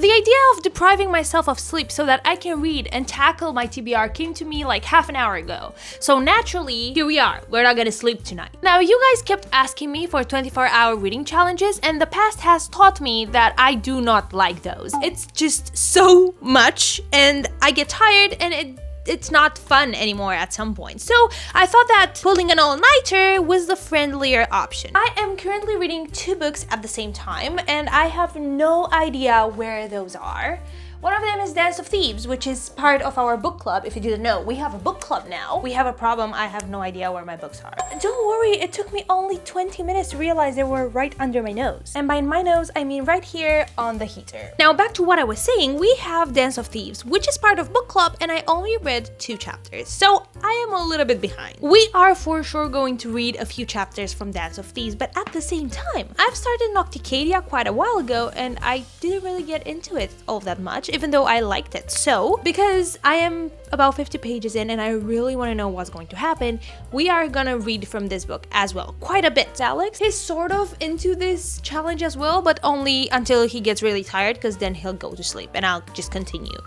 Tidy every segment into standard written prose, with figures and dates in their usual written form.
The idea of depriving myself of sleep so that I can read and tackle my TBR came to me like half an hour ago. So naturally, here we are. We're not gonna sleep tonight. Now, you guys kept asking me for 24-hour reading challenges, and the past has taught me that I do not like those. It's just so much, and I get tired, and it's not fun anymore at some point. So I thought that pulling an all-nighter was the friendlier option. I am currently reading 2 books at the same time, and I have no idea where those are. One of them is Dance of Thieves, which is part of our book club. If you didn't know, we have a book club now. We have a problem. I have no idea where my books are. Don't worry, it took me only 20 minutes to realize they were right under my nose. And by my nose, I mean right here on the heater. Now back to what I was saying, we have Dance of Thieves, which is part of book club, and I only read 2 chapters. So I am a little bit behind. We are for sure going to read a few chapters from Dance of Thieves, but at the same time, I've started Nocticadia quite a while ago, and I didn't really get into it all that much, even though I liked it. So, because I am about 50 pages in and I really want to know what's going to happen, we are gonna read from this book as well, quite a bit. Alex is sort of into this challenge as well, but only until he gets really tired, because then he'll go to sleep and I'll just continue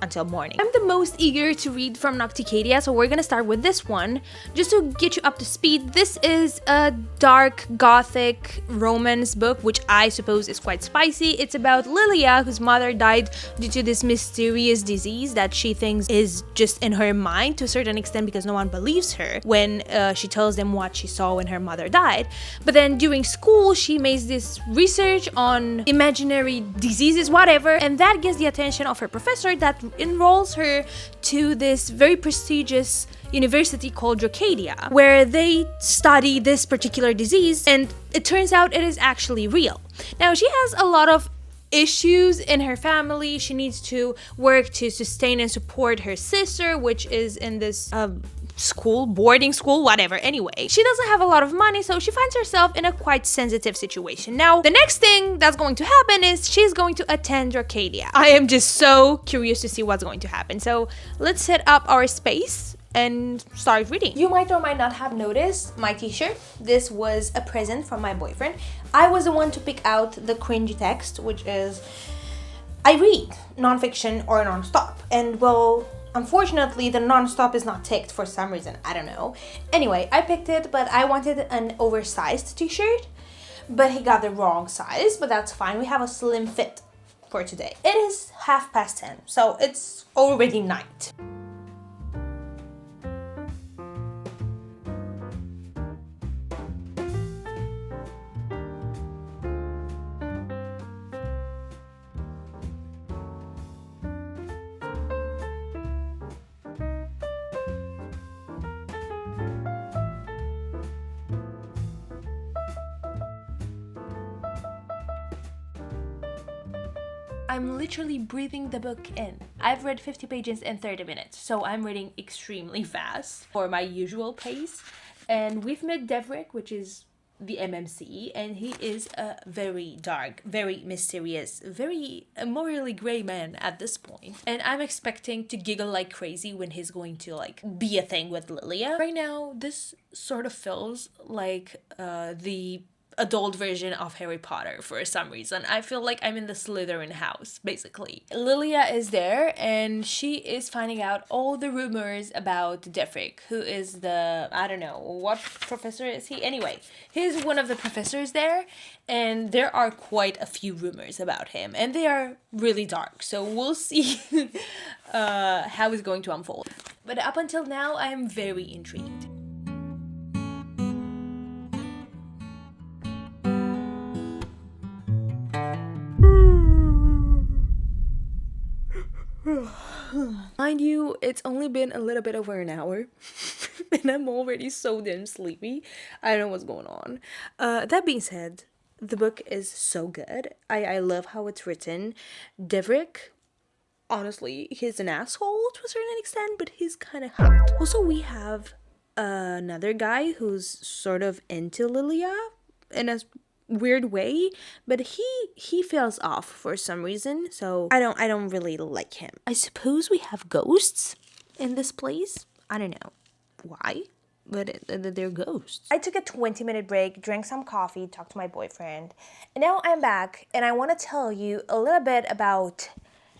until morning. I'm the most eager to read from Nocticadia, so we're gonna start with this one. Just to get you up to speed, this is a dark gothic romance book, which I suppose is quite spicy. It's about Lilia, whose mother died due to this mysterious disease that she thinks is just in her mind to a certain extent, because no one believes her when she tells them what she saw when her mother died. But then during school, she makes this research on imaginary diseases, whatever, and that gets the attention of her professor that enrolls her to this very prestigious university called Nocticadia, where they study this particular disease, and it turns out it is actually real. Now, she has a lot of issues in her family. She needs to work to sustain and support her sister, which is in this boarding school, whatever. Anyway, she doesn't have a lot of money, so she finds herself in a quite sensitive situation. Now, the next thing that's going to happen is she's going to attend Nocticadia. I am just so curious to see what's going to happen. So let's set up our space and start reading. You might or might not have noticed my t-shirt. This was a present from my boyfriend. I was the one to pick out the cringe text, which is, I read non-fiction or non-stop. And well, unfortunately, the non-stop is not ticked for some reason. I don't know. Anyway, I picked it, but I wanted an oversized t-shirt. But he got the wrong size, but that's fine. We have a slim fit for today. It is 10:30, so it's already night. I'm literally breathing the book in. I've read 50 pages in 30 minutes, so I'm reading extremely fast for my usual pace. And we've met Devrick, which is the MMC, and he is a very dark, very mysterious, very morally gray man at this point. And I'm expecting to giggle like crazy when he's going to like be a thing with Lilia. Right now, this sort of feels like the adult version of Harry Potter for some reason. I feel like I'm in the Slytherin house, basically. Lilia is there, and she is finding out all the rumors about Devrick, who is the, I don't know, what professor is he? Anyway, he's one of the professors there, and there are quite a few rumors about him, and they are really dark, so we'll see how it's going to unfold. But up until now, I'm very intrigued. Mind you, it's only been a little bit over an hour and I'm already so damn sleepy. I don't know what's going on. That being said, the book is so good. I love how it's written. Devrick, honestly, he's an asshole to a certain extent, but he's kind of hot. Also, we have another guy who's sort of into Lilia in a weird way, but he feels off for some reason, so I don't really like him. I suppose we have ghosts in this place. I don't know why, but they're ghosts. I took a 20-minute break, drank some coffee, talked to my boyfriend, and now I'm back and I want to tell you a little bit about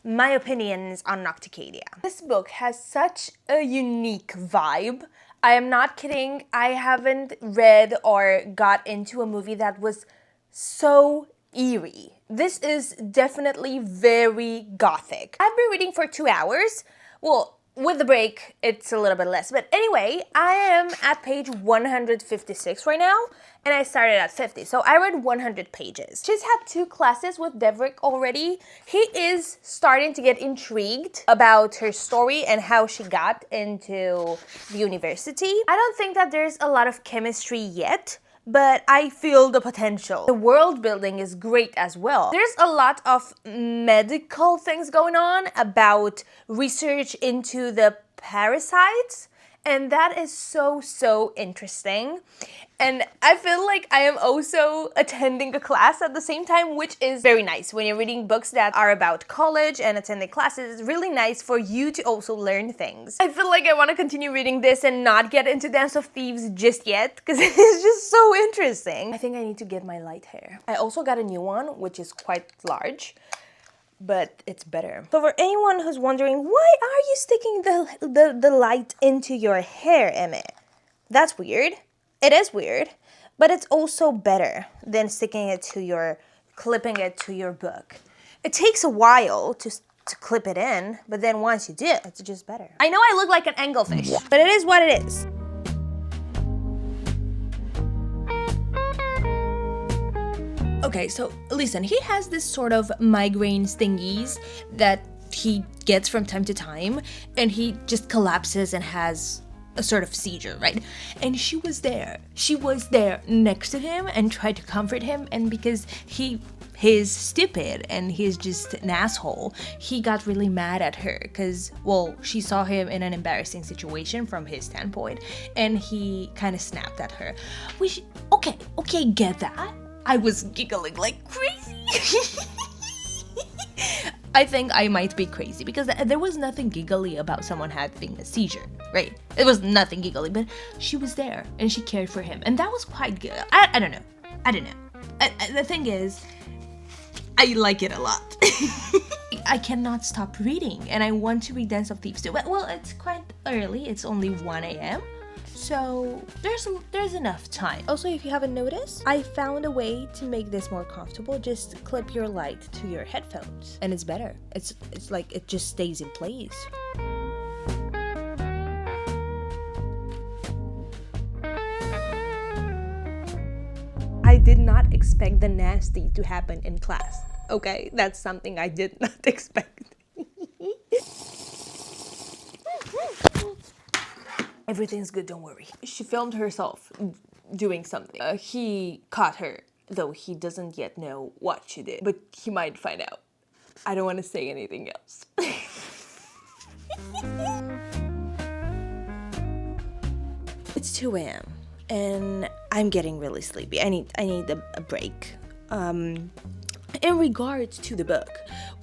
my opinions on Nocticadia. This book has such a unique vibe. I am not kidding. I haven't read or got into a movie that was so eerie. This is definitely very gothic. I've been reading for 2 hours. Well, with the break, it's a little bit less. But anyway, I am at page 156 right now, and I started at 50. So I read 100 pages. She's had 2 classes with Devrick already. He is starting to get intrigued about her story and how she got into the university. I don't think that there's a lot of chemistry yet, but I feel the potential. The world building is great as well. There's a lot of medical things going on about research into the parasites, and that is so interesting. And I feel like I am also attending a class at the same time, which is very nice. When you're reading books that are about college and attending classes, it's really nice for you to also learn things. I feel like I want to continue reading this and not get into Dance of Thieves just yet, because it's just so interesting. I think I need to get my light hair. I also got a new one, which is quite large, but it's better. So for anyone who's wondering, why are you sticking the light into your hair, Aimee? That's weird. It is weird, but it's also better than clipping it to your book. It takes a while to clip it in, but then once you do, it's just better. I know I look like an anglefish, but it is what it is. Okay, so listen, he has this sort of migraines thingies that he gets from time to time, and he just collapses and has a sort of seizure, right? And she was there next to him and tried to comfort him, and because he's stupid and he's just an asshole, he got really mad at her because, well, she saw him in an embarrassing situation from his standpoint, and he kind of snapped at her. Which, okay, get that. I was giggling like crazy. I think I might be crazy because there was nothing giggly about someone having a seizure, right? It was nothing giggly, but she was there and she cared for him, and that was quite good. I don't know. The thing is, I like it a lot. I cannot stop reading, and I want to read Dance of Thieves too. Well, it's quite early. It's only 1 a.m. So there's enough time. Also, if you haven't noticed, I found a way to make this more comfortable. Just clip your light to your headphones, and it's better. It's like it just stays in place. I did not expect the nasty to happen in class. Okay, that's something I did not expect. Everything's good, don't worry. She filmed herself doing something. He caught her, though he doesn't yet know what she did, but he might find out. I don't want to say anything else. It's 2 a.m. and I'm getting really sleepy. I need a break. In regards to the book,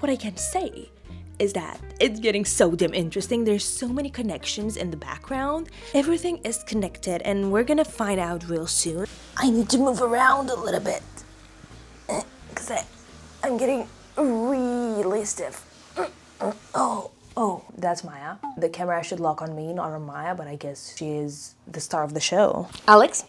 what I can say is that it's getting so damn interesting. There's so many connections in the background. Everything is connected, and we're gonna find out real soon. I need to move around a little bit because I'm getting really stiff. Oh, that's Maya. The camera should lock on me, not on Maya, but I guess she is the star of the show. Alex?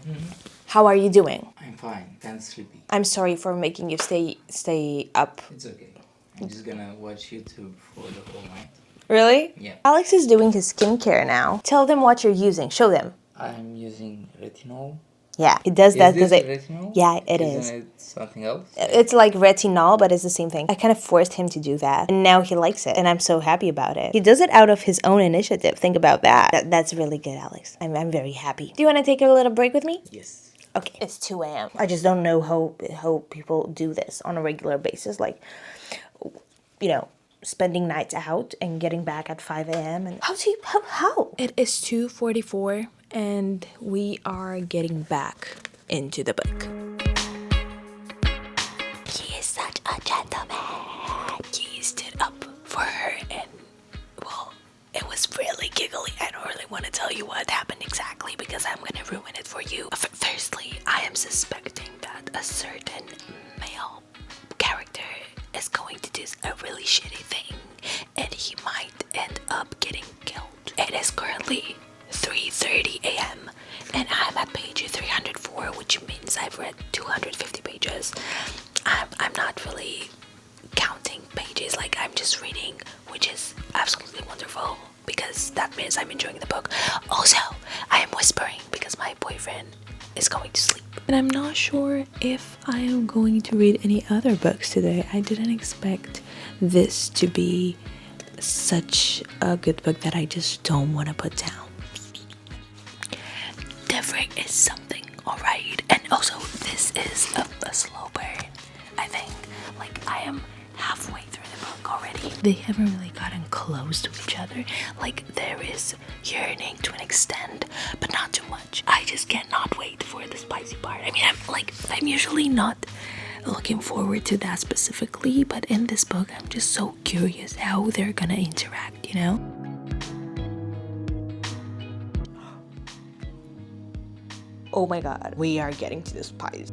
Mm-hmm. How are you doing? I'm fine, kind of sleepy. I'm sorry for making you stay up. It's okay. I'm just gonna watch YouTube for the whole night. Really? Yeah. Alex is doing his skincare now. Tell them what you're using. Show them. I'm using retinol. Yeah, it does that because retinol? Yeah, it is. Isn't it something else? It's like retinol, but it's the same thing. I kind of forced him to do that, and now he likes it, and I'm so happy about it. He does it out of his own initiative. Think about that. That's really good, Alex. I'm very happy. Do you want to take a little break with me? Yes. Okay, it's 2 a.m. I just don't know how people do this on a regular basis. Like, you know, spending nights out and getting back at 5 a.m. and how? It is 2:44 and we are getting back into the book. He is such a gentleman. He stood up for her and, well, it was really giggly. I don't really want to tell you what happened exactly. quickly because I'm gonna ruin it for you. Firstly, I am suspecting that a certain male character is going to do a really shitty thing and he might end up getting killed. It is currently 3:30 a.m. and I'm at page 304, which means I've read 250 pages. I'm not really counting pages, like I'm just reading, which is absolutely wonderful because that means I'm enjoying the book. Also, I am whispering because my boyfriend is going to sleep. And I'm not sure if I am going to read any other books today. I didn't expect this to be such a good book that I just don't want to put down. Different is something, alright? And also, this is a slow burn, I think. Like, I am halfway through the book already. They haven't really gotten close to each other. Like, there is yearning to an extent, but not too much. I just cannot wait for the spicy part. I mean, I'm usually not looking forward to that specifically, but in this book, I'm just so curious how they're gonna interact, you know? Oh my god, we are getting to the spice.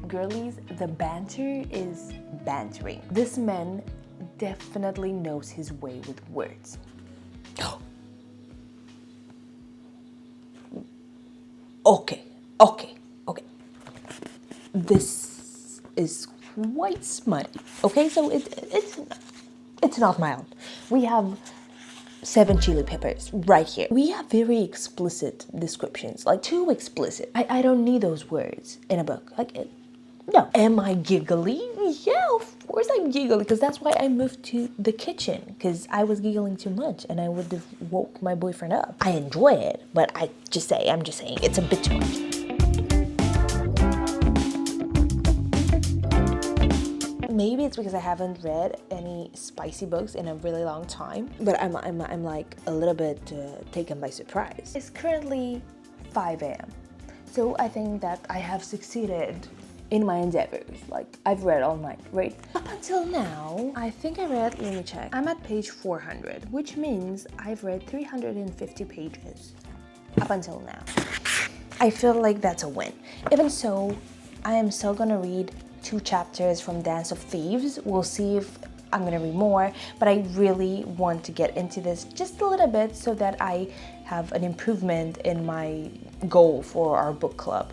Girlies, the banter is bantering. This man definitely knows his way with words. Okay. This is quite smutty. Okay, so it's not mild. We have 7 chili peppers right here. We have very explicit descriptions, like too explicit. I don't need those words in a book. No. Am I giggly? Yeah, of course I'm giggly, because that's why I moved to the kitchen, because I was giggling too much and I would have woke my boyfriend up. I enjoy it, but I'm just saying it's a bit too much. Maybe it's because I haven't read any spicy books in a really long time, but I'm like a little bit taken by surprise. It's currently 5 a.m. So I think that I have succeeded in my endeavors. Like, I've read all night, right? Up until now, I think I read, let me check. I'm at page 400, which means I've read 350 pages up until now. I feel like that's a win. Even so, I am still gonna read 2 chapters from Dance of Thieves. We'll see if I'm gonna read more, but I really want to get into this just a little bit so that I have an improvement in my goal for our book club.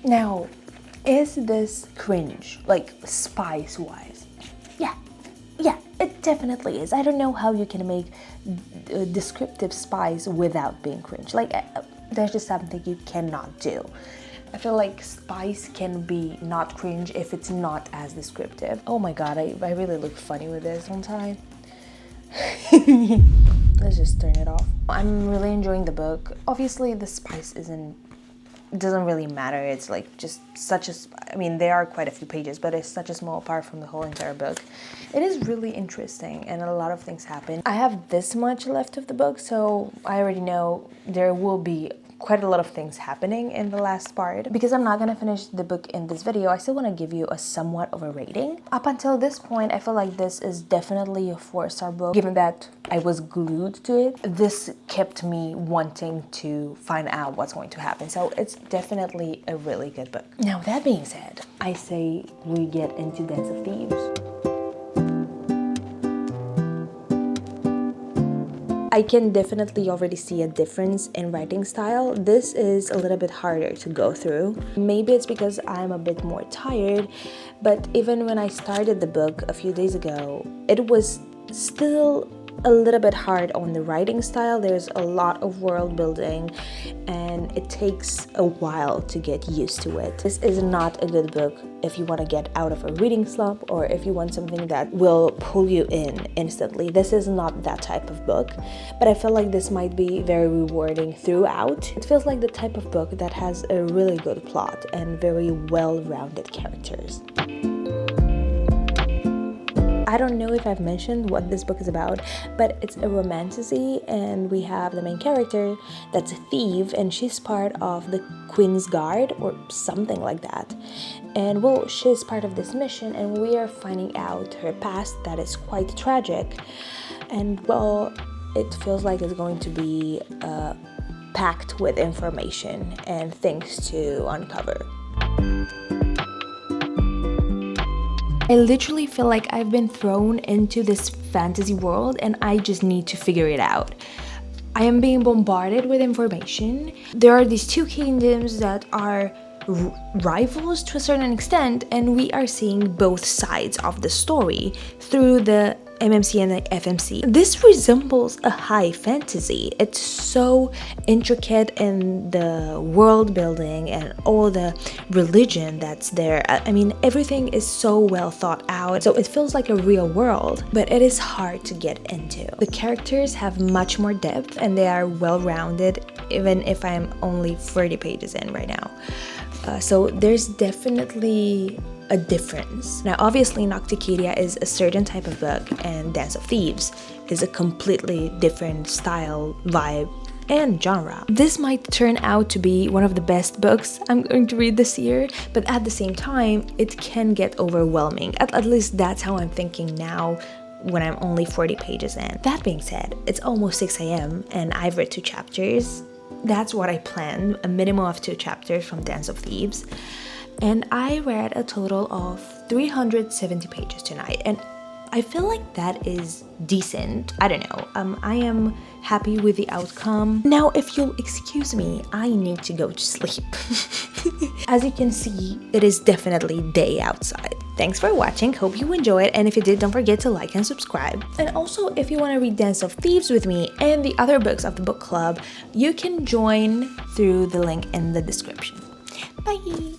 Now, is this cringe, like spice-wise? Yeah, it definitely is. I don't know how you can make descriptive spice without being cringe. Like, there's just something you cannot do. I feel like spice can be not cringe if it's not as descriptive. Oh my god, I really look funny with this one time. Let's just turn it off. I'm really enjoying the book. Obviously, the spice doesn't really matter. It's like just such a, I mean, there are quite a few pages, but it's such a small part from the whole entire book. It is really interesting and a lot of things happen. I have this much left of the book, so I already know there will be quite a lot of things happening in the last part. Because I'm not gonna finish the book in this video, I still want to give you a somewhat of a rating. Up until this point, I feel like this is definitely a 4-star book. Given that I was glued to it, this kept me wanting to find out what's going to happen. So it's definitely a really good book. Now, that being said, I say we get into Dance of Thieves. I can definitely already see a difference in writing style. This is a little bit harder to go through. Maybe it's because I'm a bit more tired, but even when I started the book a few days ago, it was still a little bit hard on the writing style. There's a lot of world building and it takes a while to get used to it. This is not a good book if you want to get out of a reading slump or if you want something that will pull you in instantly. This is not that type of book, but I feel like this might be very rewarding throughout. It feels like the type of book that has a really good plot and very well-rounded characters. I don't know if I've mentioned what this book is about, but it's a romantasy, and we have the main character that's a thief, and she's part of the Queen's Guard or something like that. And well, she's part of this mission, and we are finding out her past that is quite tragic. And well, it feels like it's going to be packed with information and things to uncover. I literally feel like I've been thrown into this fantasy world and I just need to figure it out. I am being bombarded with information. There are these two kingdoms that are rivals to a certain extent, and we are seeing both sides of the story through the MMC and the FMC. This resembles a high fantasy. It's so intricate in the world building and all the religion that's there. I mean, everything is so well thought out, so it feels like a real world, but it is hard to get into. The characters have much more depth and they are well-rounded, even if I'm only 30 pages in right now. So there's definitely a difference. Now obviously Nocticadia is a certain type of book and Dance of Thieves is a completely different style, vibe, and genre. This might turn out to be one of the best books I'm going to read this year, but at the same time it can get overwhelming. At least that's how I'm thinking now when I'm only 40 pages in. That being said, it's almost 6 a.m. and I've read 2 chapters. That's what I planned, a minimum of 2 chapters from Dance of Thieves. And I read a total of 370 pages tonight, and I feel like that is decent. I don't know. I am happy with the outcome. Now, if you'll excuse me, I need to go to sleep. As you can see, it is definitely day outside. Thanks for watching. Hope you enjoyed, and if you did, don't forget to like and subscribe. And also, if you want to read Dance of Thieves with me and the other books of the book club, you can join through the link in the description. Bye!